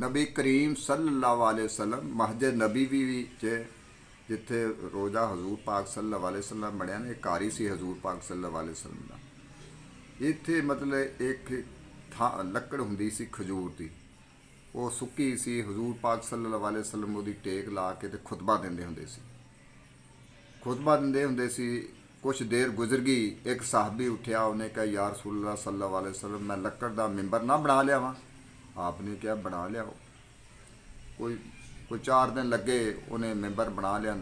नबी करीम सल्लल्लाहु अलैहि वसल्लम मस्जिद नबी भी जिथे रोज़ा हजूर पाक सल्लल्लाहु अलैहि वसल्लम बनया ने घर ही सी हजूर पाक सल्लल्लाहु अलैहि वसल्लम का। इत्थे मतलब एक लकड़ हुंदी सी खजूर की, वो सुक्की सी। हजूर पाक सल्लल्लाहु अलैहि वसल्लम वो टेक ला के ते खुतबा देंदे हुंदे सी। खुतबा देंदे हुंदे सी। कुछ देर गुजर गई, एक साहबी उठ्या, उन्हें कहा या रसूलुल्लाह सल्लल्लाहु अलैहि वसल्लम मैं लकड़ का मिंबर ना बना लिया वहाँ। आपने क्या बना लिया। कोई कोई 4 दिन लगे, उन्हें मिंबर बना लिया,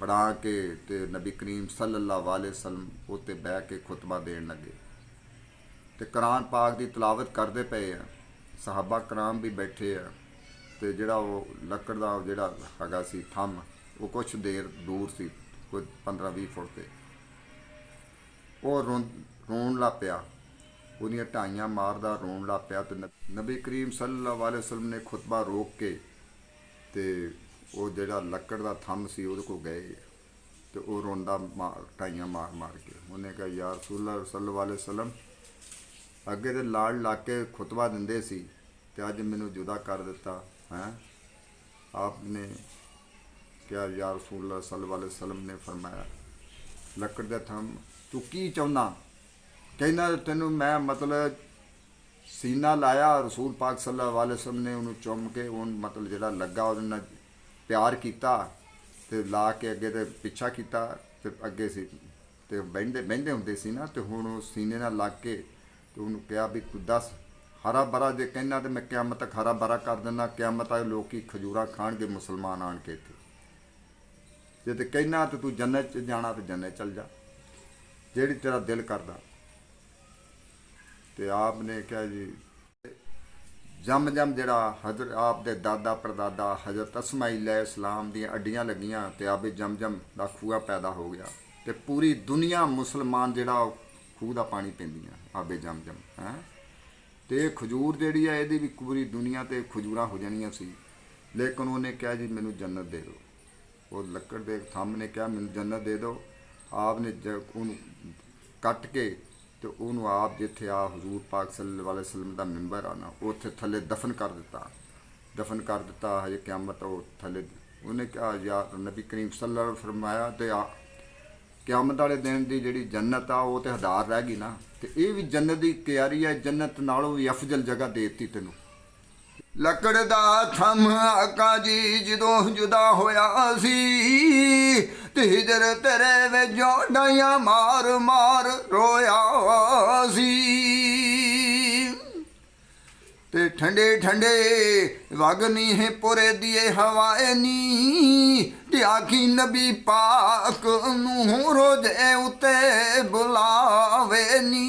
बना के ते नबी करीम सल्लल्लाहु अलैहि वसल्लम उत्ते बह के खुतबा देन लगे ते कुरान पाक की तलावत करते पे हैं। सहाबा कराम भी बैठे हैं ते जिहड़ा वो लकड़ का जिहड़ा हैगा सी थंम, वो कुछ देर दूर सी, कोई 15-20 फुट ते वो रोन लग पिया, उहदियां ढाइयां मारदा रोन लग पिया। तो नबी करीम सल्लल्लाहु अलैहि वसल्लम ने खुतबा रोक के ते वो जिहड़ा लकड़ का थंम सी उहदे कोल गए तो वो रोंदा ढाइयां मार मार के। उन्हें कहा या रसूलुल्लाह सल्लल्लाहु अलैहि वसल्लम अगे तो लाड़ ला के खुतबा दिंदे सी ते अज मैनू जुदा कर दिता है। आपने क्या या रसूलुल्लाह सल्लल्लाहु अलैहि वसल्लम ने फरमाया लकड़ दे थंम तू की चाहुंदा। कहना तेनू मैं मतलब सीना लाया, रसूल पाक सल्लल्लाहु अलैहि वसल्लम ने उन्होंने चुम के उन मतलब जिहड़ा लगा उहदे प्यार किया ते ला के अगे तो पिछा किया ते अगे सी ते बहिंदे हुंदे सी ना, तो हुण सीने नाल लग के तो उन्होंने कहा भी तू दस हरा भरा जे कहना तो मैं क्यामत तक हरा भरा कर देना। क्यामत तक लोग खजूरा खाणगे मुसलमान आण के इत्थे। जे तो कहना तो तू जन्नत च जाना तो जन्नत चल जा, जिहड़ी तेरा दिल करदा। तो आपने क्या जी जम जिहड़ा हजरत आप दे दादा परदादा हजरत अस्माइल इस्लाम दी अड्डियां लगियां ते आबे जम दा खूह पैदा हो गया ते पूरी दुनिया मुसलमान जिहड़ा खूह दा पानी पींदियां आबे जम हैं। तो खजूर जिहड़ी है इहदी भी पूरी दुनिया ते खजूरां हो जानियां सी, लेकिन उन्हें कहा जी मैनू जन्नत दे दो। वो लकड़ दे थंम ने कहा मैनू जन्नत दे दो। आपने कट के तो उन्होंने आप जिथे आ हजूर पाक सल्लल्लाहु अलैहि वसल्लम का मिंबर आना उत्थे थले दफन कर दिता। हजे क्यामत वो थले उन्हें कहा या नबी करीम सल्लल्लाहु अलैहि वसल्लम फरमाया तो क्यामत वाले दिन की जिहड़ी जन्नत आ वो तो हदार रह गई ना। तो ये भी जन्नत की क्यारी है, जन्नत नालों भी अफजल जगह देती तेनों। लकड़ दा थंम आका जी जदों जुदा होया सी ते हिजर तेरे विचों डाइयां मार मार रोया सी। ते ठंडे ठंडे वगनी है पुरे दिए हवाए नी ते आखी नबी पाक नूं रोजे उते बुलावे नी।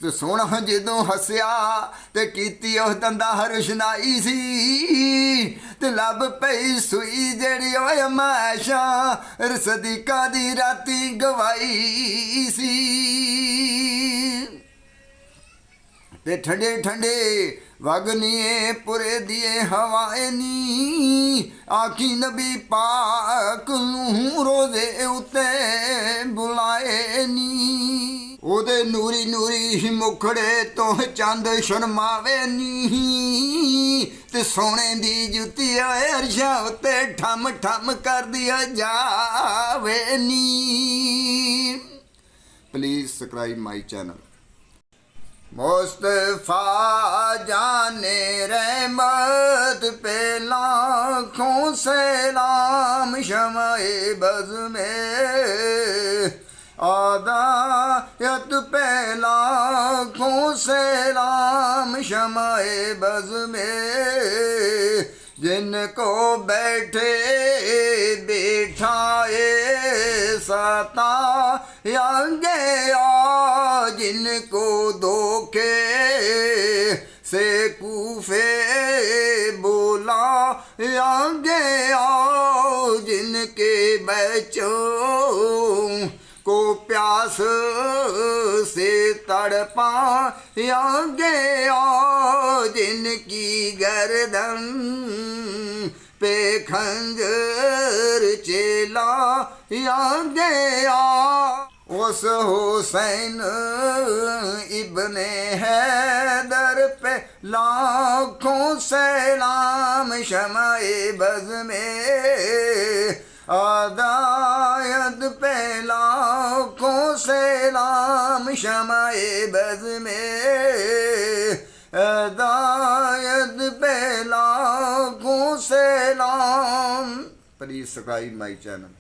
ते सोहना जदों हसया ते कीती ओह दंदा हरशनाई सी ते लब पई सुई जेड़ी ओए मैशा रसदीका दी राती गवाई सी। ते ठंडे ठंडे वगनिए पुरे दिए हवाए नी आखी नबी पाक नूं रोजे उते बुलाए नी। ओदे नूरी नूरी मुखड़े तो चंद शर्मावे नी ते सोने दी जुती अरशा उत्ते ठम ठम कर दिया जावे नी। Please subscribe my channel. मुस्तफा जाने रहमत पे लाखों सलाम शमाए बज़ में आदायत पे लाखों सलाम शमाए बज़ में जिनको बैठे बैठाए सता आगे आ जिनको धोखे से कूफे बोला आगे आओ जिनके बच्चों को प्यास से तड़पा आगे आओ जिनकी गर्दन पे खंजर चेला आगे आ। उस हुसैन इब्ने हैदर पे लाखों सलाम शमाए बज़ में, आदायत पे लाखों सलाम शमाए बज़ में, आदायत पे लाखों सलाम। Please subscribe my channel.